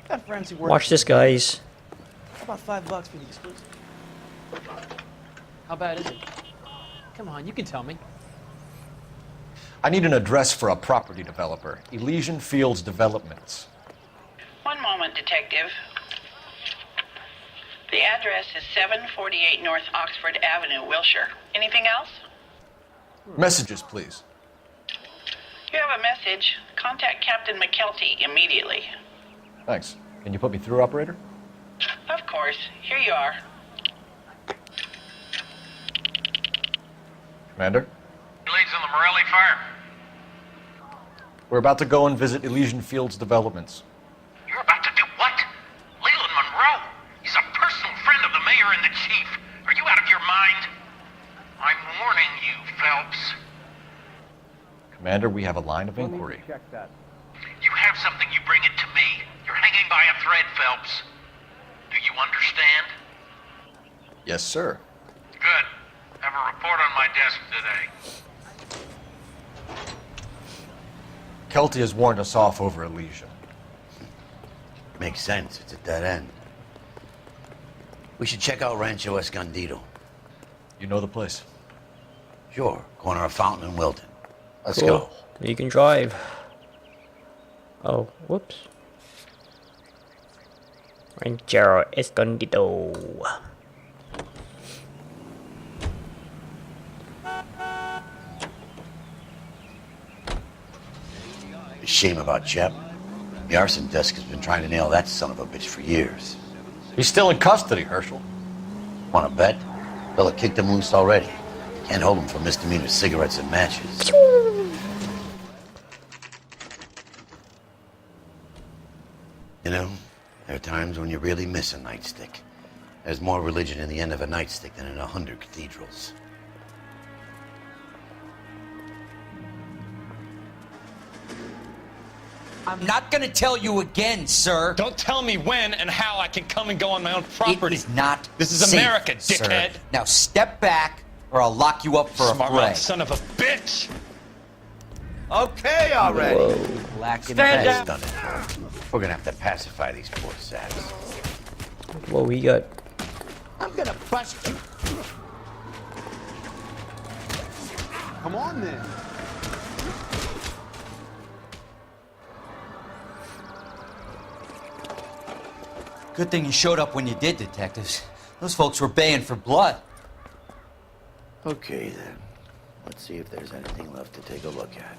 Got friends who work. Watch this, guys. How about $5 for the exclusive? How bad is it? Come on, you can tell me. I need an address for a property developer. Elysian Fields Developments. One moment, detective. The address is 748 North Oxford Avenue, Wilshire. Anything else? Messages, please. You have a message. Contact Captain McKelty immediately. Thanks. Can you put me through, operator? Of course. Here you are. Commander? Leads on the Morelli fire. We're about to go and visit Elysian Fields Developments. You're about to do what? Leland Monroe. He's a personal friend of the mayor and the chief. Are you out of your mind? I'm warning you, Phelps. Commander, we have a line of inquiry. You have something, you bring it to me. You're hanging by a thread, Phelps. Do you understand? Yes, sir. Good. Have a report on my desk today. Kelty has warned us off over Elysian. Makes sense. It's a dead end. We should check out Rancho Escondido. You know the place? Sure. Corner of Fountain and Wilton. Let's Cool. go. You can drive. Oh, whoops. Rancho Escondido. A shame about Shep. The arson desk has been trying to nail that son of a bitch for years. He's still in custody, Herschel. Want to bet? Fella kicked him loose already. Can't hold him for misdemeanor cigarettes and matches. You know, there are times when you really miss a nightstick. There's more religion in the end of a nightstick than in 100 cathedrals. I'm not gonna tell you again, sir. Don't tell me when and how I can come and go on my own property. It is not This is safe, America, dickhead. sir. Now step back, or I'll lock you up for Smart a fray. mouth son of a bitch. Okay, already. Whoa. Black in That's bed. done it. We're gonna have to pacify these poor saps. Whoa, we got. I'm gonna bust you. Come on, then. Good thing you showed up when you did, detectives. Those folks were baying for blood. Okay, then. Let's see if there's anything left to take a look at.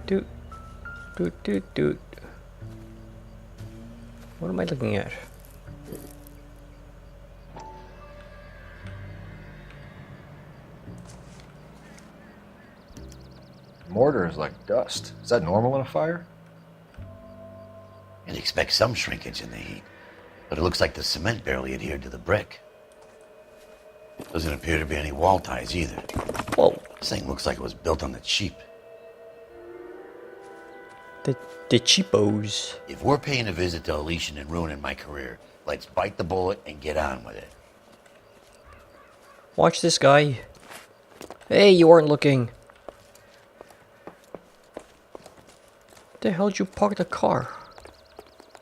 Doot. Doot, doot, doot. What am I looking at? Mortar is like dust. Is that normal in a fire? You'd expect some shrinkage in the heat, but it looks like the cement barely adhered to the brick. Doesn't appear to be any wall ties either. Whoa. This thing looks like it was built on the cheap. The cheapos. If we're paying a visit to Elysian and ruining my career, let's bite the bullet and get on with it. Watch this guy. Hey, you weren't looking. The hell did you park the car?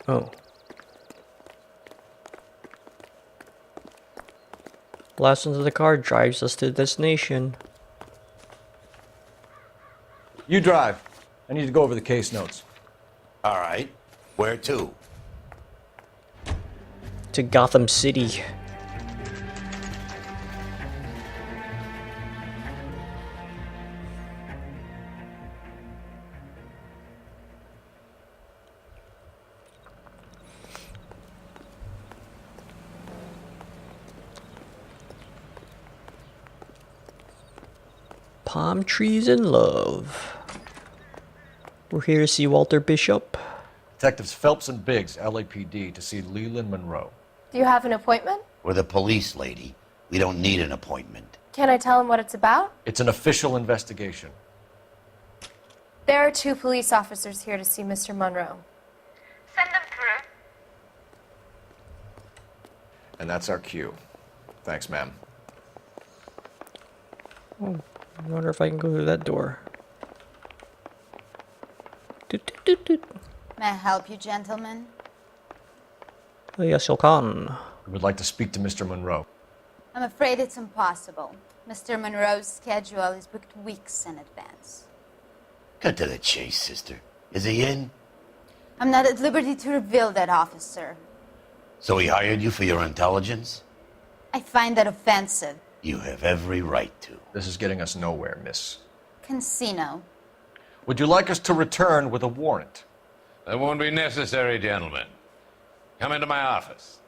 Oh. Blast into the car drives us to the destination. You drive. I need to go over the case notes. All right. Where to? To Gotham City. Palm trees and love. We're here to see Walter Bishop. Detectives Phelps and Biggs, LAPD, to see Leland Monroe. Do you have an appointment? We're the police, lady. We don't need an appointment. Can I tell him what it's about? It's an official investigation. There are 2 police officers here to see Mr. Monroe. Send them through. And that's our cue. Thanks, ma'am. Oh, I wonder if I can go through that door. Doot, doot, doot, doot. May I help you, gentlemen? Oh, yes, you can. We would like to speak to Mr. Monroe. I'm afraid it's impossible. Mr. Monroe's schedule is booked weeks in advance. Cut to the chase, sister. Is he in? I'm not at liberty to reveal that, officer. So he hired you for your intelligence? I find that offensive. You have every right to. This is getting us nowhere, miss. Casino. Would you like us to return with a warrant? That won't be necessary, gentlemen. Come into my office.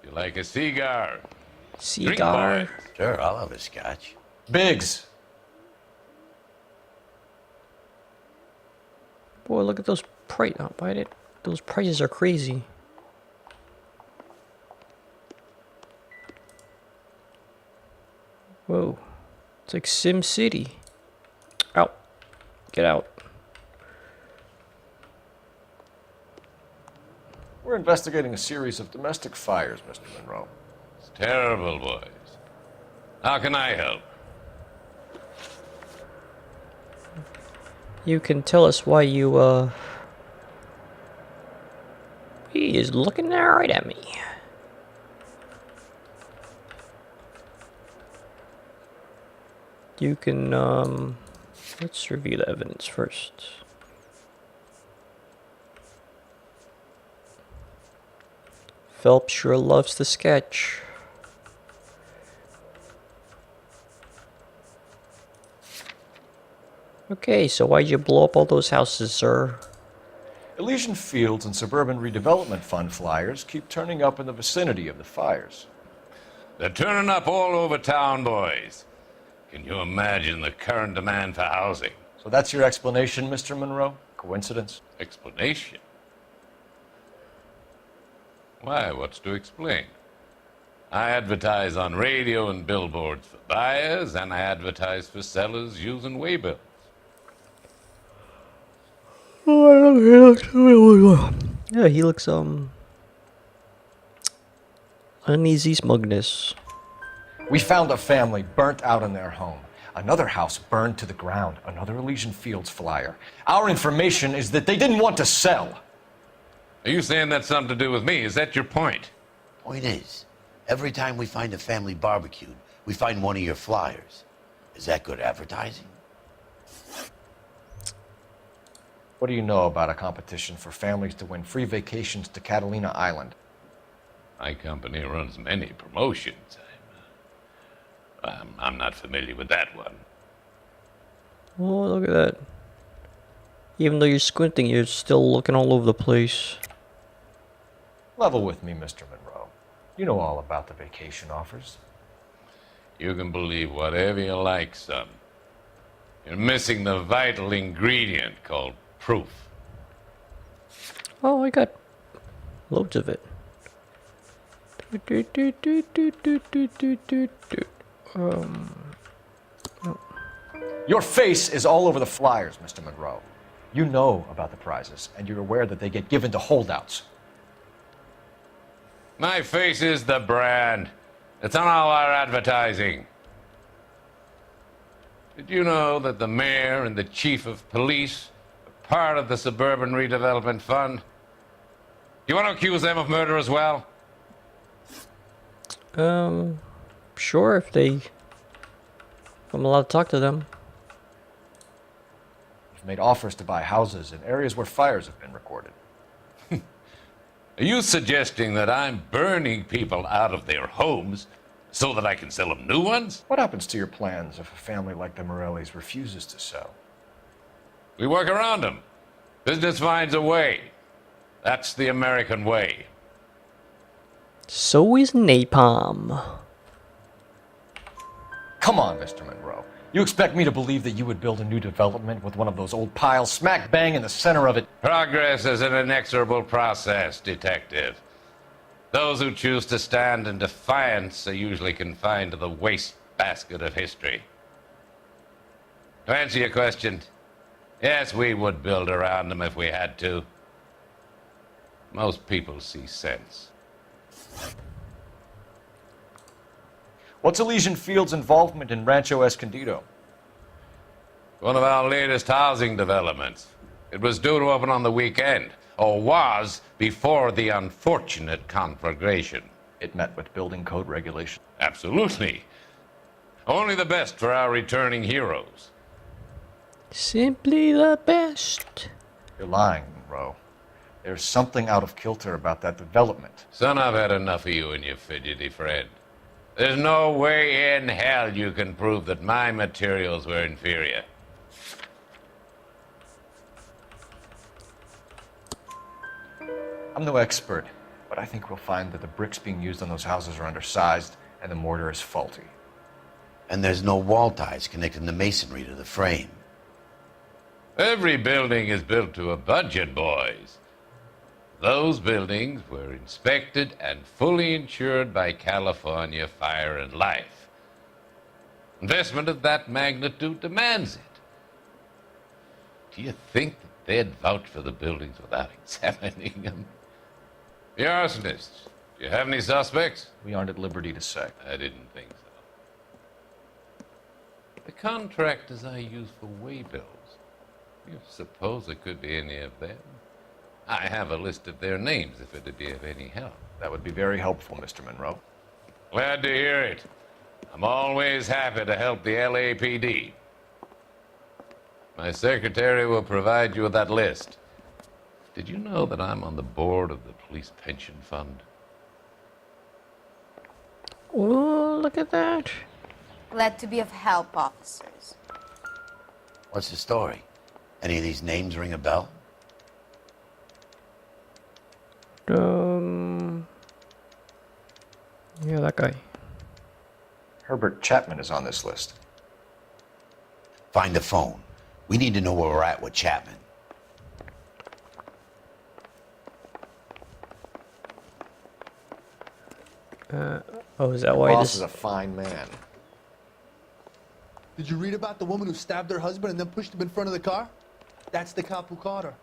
You like a cigar? Cigar. Drink, boys. Sure, I'll have a scotch. Biggs! Boy, look at those price. Oh, why did those prices are crazy? Whoa, it's like Sim City. Out, get out. We're investigating a series of domestic fires, Mr. Monroe. It's terrible, boys. How can I help? You can tell us why you He is looking right at me. You can, let's review the evidence first. Phelps sure loves to sketch. Okay, so why'd you blow up all those houses, sir? Elysian Fields and Suburban Redevelopment Fund flyers keep turning up in the vicinity of the fires. They're turning up all over town, boys. Can you imagine the current demand for housing? So that's your explanation, Mr. Monroe? Coincidence? Explanation? Why, what's to explain? I advertise on radio and billboards for buyers, and I advertise for sellers using waybills. Yeah, he looks, uneasy smugness. We found a family burnt out in their home. Another house burned to the ground. Another Elysian Fields flyer. Our information is that they didn't want to sell. Are you saying that's something to do with me? Is that your point? Point is, every time we find a family barbecued, we find one of your flyers. Is that good advertising? What do you know about a competition for families to win free vacations to Catalina Island? My company runs many promotions. I'm not familiar with that one. Oh, look at that. Even though you're squinting, you're still looking all over the place. Level with me, Mr. Monroe. You know all about the vacation offers. You can believe whatever you like, son. You're missing the vital ingredient called proof. Oh, I got loads of it. Your face is all over the flyers, Mr. Monroe. You know about the prizes, and you're aware that they get given to holdouts. My face is the brand. It's on all our advertising. Did you know that the mayor and the chief of police are part of the Suburban Redevelopment Fund? Do you want to accuse them of murder as well? Sure, if I'm allowed to talk to them. You've made offers to buy houses in areas where fires have been recorded. Are you suggesting that I'm burning people out of their homes so that I can sell them new ones? What happens to your plans if a family like the Morellis refuses to sell? We work around them. Business finds a way. That's the American way. So is napalm. Come on, Mr. Monroe. You expect me to believe that you would build a new development with one of those old piles smack bang in the center of it? Progress is an inexorable process, detective. Those who choose to stand in defiance are usually confined to the wastebasket of history. To answer your question, yes, we would build around them if we had to. Most people see sense. What's Elysian Fields' involvement in Rancho Escondido? One of our latest housing developments. It was due to open on the weekend, or was before the unfortunate conflagration. It met with building code regulations. Absolutely. Only the best for our returning heroes. Simply the best. You're lying, Monroe. There's something out of kilter about that development. Son, I've had enough of you and your fidgety friend. There's no way in hell you can prove that my materials were inferior. I'm no expert, but I think we'll find that the bricks being used on those houses are undersized and the mortar is faulty. And there's no wall ties connecting the masonry to the frame. Every building is built to a budget, boys. Those buildings were inspected and fully insured by California Fire and Life. Investment of that magnitude demands it. Do you think that they'd vouch for the buildings without examining them? The arsonists, do you have any suspects? We aren't at liberty to say. I didn't think so. The contractors I use for waybills, you suppose it could be any of them? I have a list of their names if it'd be of any help. That would be very helpful, Mr. Monroe. Glad to hear it. I'm always happy to help the LAPD. My secretary will provide you with that list. Did you know that I'm on the board of the police pension fund? Oh, look at that. Glad to be of help, officers. What's the story? Any of these names ring a bell? Yeah, that guy. Herbert Chapman is on this list. Find the phone. We need to know where we're at with Chapman. Oh, is that why Boss this is a fine man. Did you read about the woman who stabbed her husband and then pushed him in front of the car? That's the cop who caught her.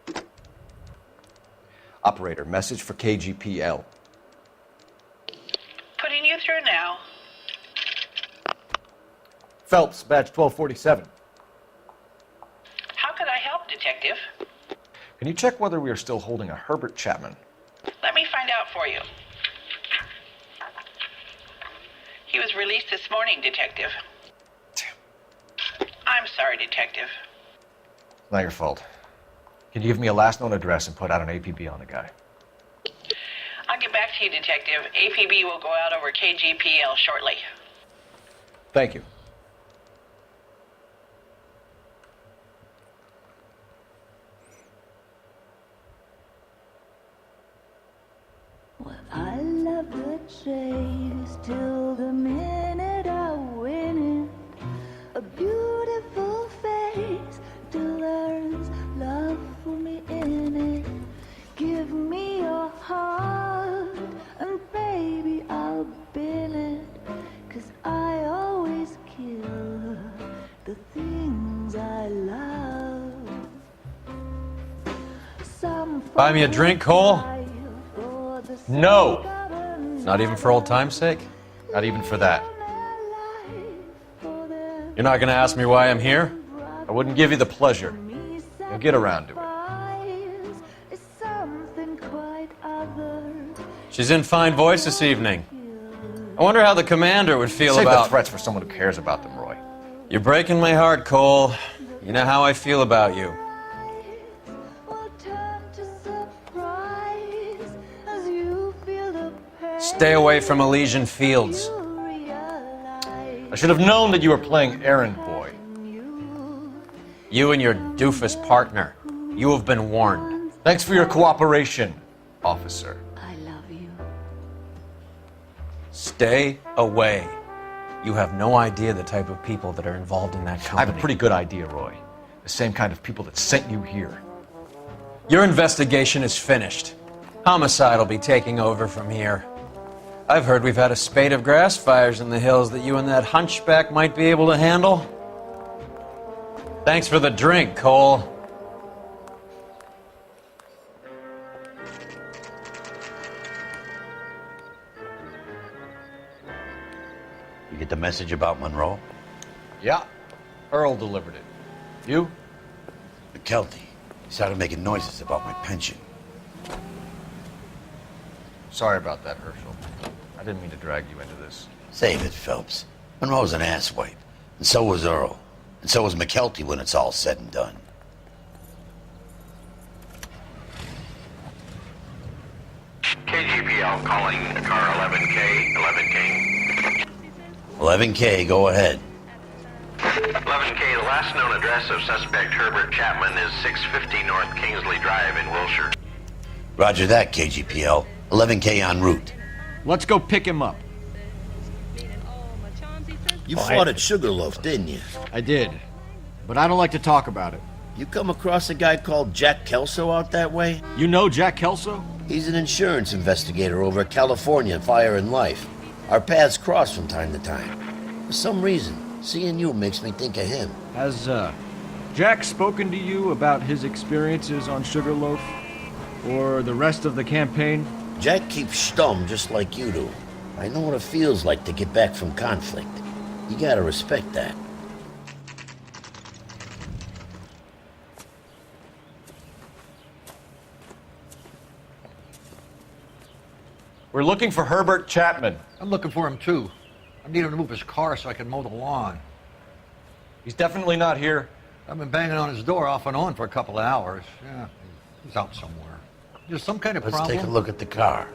Operator, message for KGPL. Putting you through now. Phelps, badge 1247. How could I help, Detective? Can you check whether we are still holding a Herbert Chapman? Let me find out for you. He was released this morning, Detective. I'm sorry, Detective. Not your fault. Can you give me a last known address and put out an APB on the guy? I'll get back to you, Detective. APB will go out over KGPL shortly. Thank you. I love the chase till the minute I win it. A beautiful face delivers love for me in it. Give me your heart and baby I'll bill it. 'Cause I always kill the things I love. Buy me a drink, Cole? No! Not even for old time's sake? Not even for that. You're not gonna ask me why I'm here? I wouldn't give you the pleasure. You'll get around to it. She's in fine voice this evening. I wonder how the commander would feel Save about... the threats for someone who cares about them, Roy. You're breaking my heart, Cole. You know how I feel about you. Stay away from Elysian Fields. I should have known that you were playing errand boy. You and your doofus partner. You have been warned. Thanks for your cooperation, officer. I love you. Stay away. You have no idea the type of people that are involved in that I company. have a pretty good idea, Roy. The same kind of people that sent you here. Your investigation is finished. Homicide will be taking over from here. I've heard we've had a spate of grass fires in the hills that you and that hunchback might be able to handle. Thanks for the drink, Cole. You get the message about Monroe? Yeah. Earl delivered it. You? McKelty. He started making noises about my pension. Sorry about that, Herschel. I didn't mean to drag you into this. Save it, Phelps. Monroe's an asswipe. And so was Earl. And so was McKelty when it's all said and done. KGPL calling car 11K. 11K. 11K, go ahead. 11K, the last known address of suspect Herbert Chapman is 650 North Kingsley Drive in Wilshire. Roger that, KGPL. 11K en route. Let's go pick him up. You fought at Sugarloaf, didn't you? I did. But I don't like to talk about it. You come across a guy called Jack Kelso out that way? You know Jack Kelso? He's an insurance investigator over at California Fire and Life. Our paths cross from time to time. For some reason, seeing you makes me think of him. Has, Jack spoken to you about his experiences on Sugarloaf? Or the rest of the campaign? Jack keeps stum just like you do. I know what it feels like to get back from conflict. You gotta respect that. We're looking for Herbert Chapman. I'm looking for him too. I need him to move his car so I can mow the lawn. He's definitely not here. I've been banging on his door off and on for a couple of hours. Yeah, he's out somewhere. There's some kind of problem. Let's take a look at the car.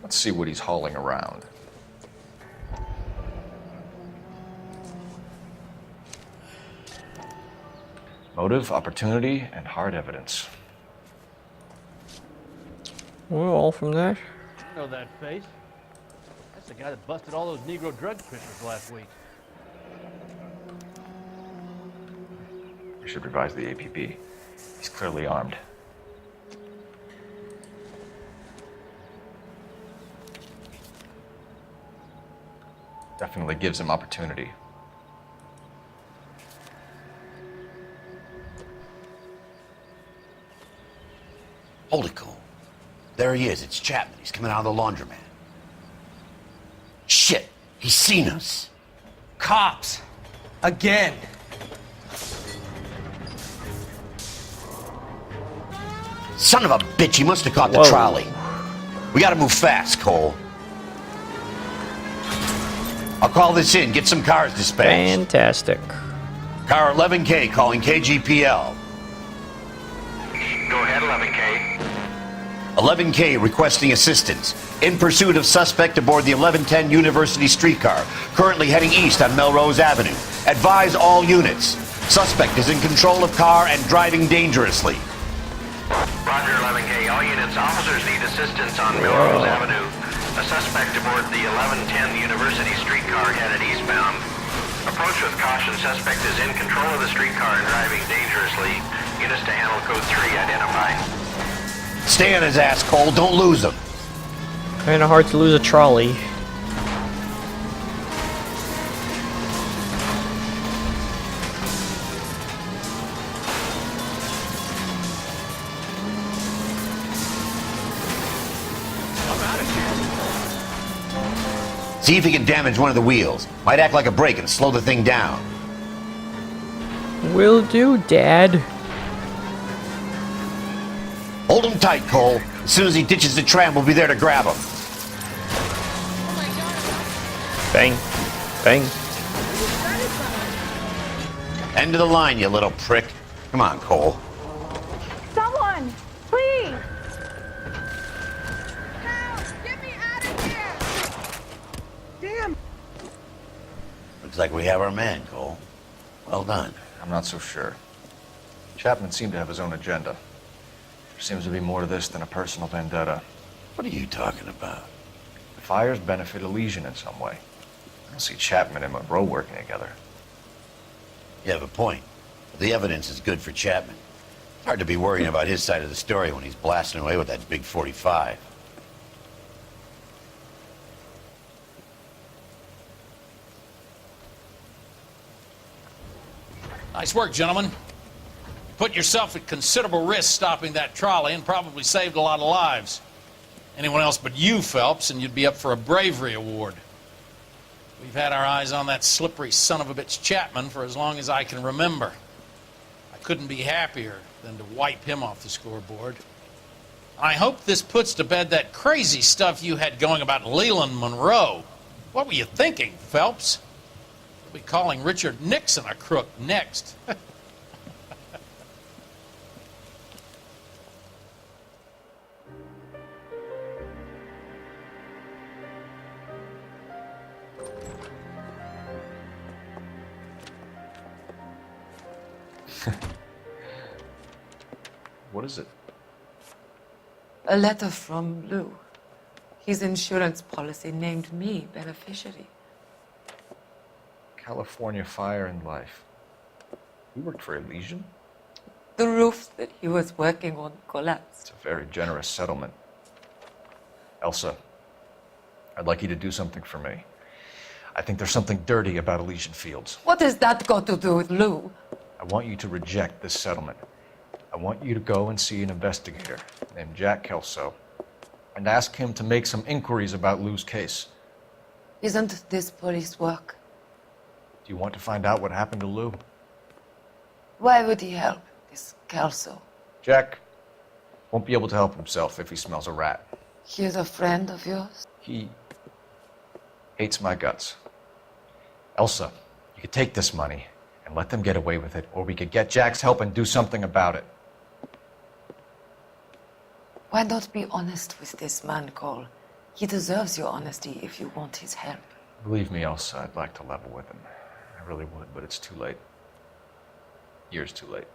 Let's see what he's hauling around. Motive, opportunity, and hard evidence. Well, all from that. You know that face. That's the guy that busted all those Negro drug pushers last week. We should revise the APB. He's clearly armed. Definitely gives him opportunity. Hold it, Cole. There he is. It's Chapman. He's coming out of the laundromat. Shit! He's seen us. Cops! Again! Son of a bitch, he must have caught the trolley. We gotta move fast, Cole. I'll call this in. Get some cars dispatched. Fantastic. Car 11K calling KGPL. Go ahead, 11K. 11K requesting assistance. In pursuit of suspect aboard the 1110 University streetcar, currently heading east on Melrose Avenue. Advise all units. Suspect is in control of car and driving dangerously. Roger, 11K. All units, officers need assistance on Melrose Avenue. A suspect aboard the 1110 University streetcar headed eastbound. Approach with caution. Suspect is in control of the streetcar and driving dangerously. Units to handle code 3 identified. Stay on his ass, Cole. Don't lose him. Kinda hard to lose a trolley. See if he can damage one of the wheels. Might act like a brake and slow the thing down. Will do, Dad. Hold him tight, Cole. As soon as he ditches the tram, we'll be there to grab him. Bang. Bang. End of the line, you little prick. Come on, Cole. Someone, please! Looks like we have our man, Cole. Well done. I'm not so sure. Chapman seemed to have his own agenda. There seems to be more to this than a personal vendetta. What are you talking about? The fires benefit Elysian in some way. I don't see Chapman and Monroe working together. You have a point. The evidence is good for Chapman. It's hard to be worrying about his side of the story when he's blasting away with that big 45. Nice work, gentlemen. Put yourself at considerable risk stopping that trolley and probably saved a lot of lives. Anyone else but you, Phelps, and you'd be up for a bravery award. We've had our eyes on that slippery son of a bitch Chapman for as long as I can remember. I couldn't be happier than to wipe him off the scoreboard. I hope this puts to bed that crazy stuff you had going about Leland Monroe. What were you thinking, Phelps? We'll be calling Richard Nixon a crook next. What is it? A letter from Lou. His insurance policy named me beneficiary. California Fire and Life. You worked for Elysian? The roof that he was working on collapsed. It's a very generous settlement. Elsa, I'd like you to do something for me. I think there's something dirty about Elysian Fields. What has that got to do with Lou? I want you to reject this settlement. I want you to go and see an investigator named Jack Kelso and ask him to make some inquiries about Lou's case. Isn't this police work? Do you want to find out what happened to Lou? Why would he help this Kelso? Jack won't be able to help himself if he smells a rat. He is a friend of yours? He hates my guts. Elsa, you could take this money and let them get away with it, or we could get Jack's help and do something about it. Why not be honest with this man, Cole? He deserves your honesty if you want his help. Believe me, Elsa, I'd like to level with him. I really would, but it's too late. Years too late.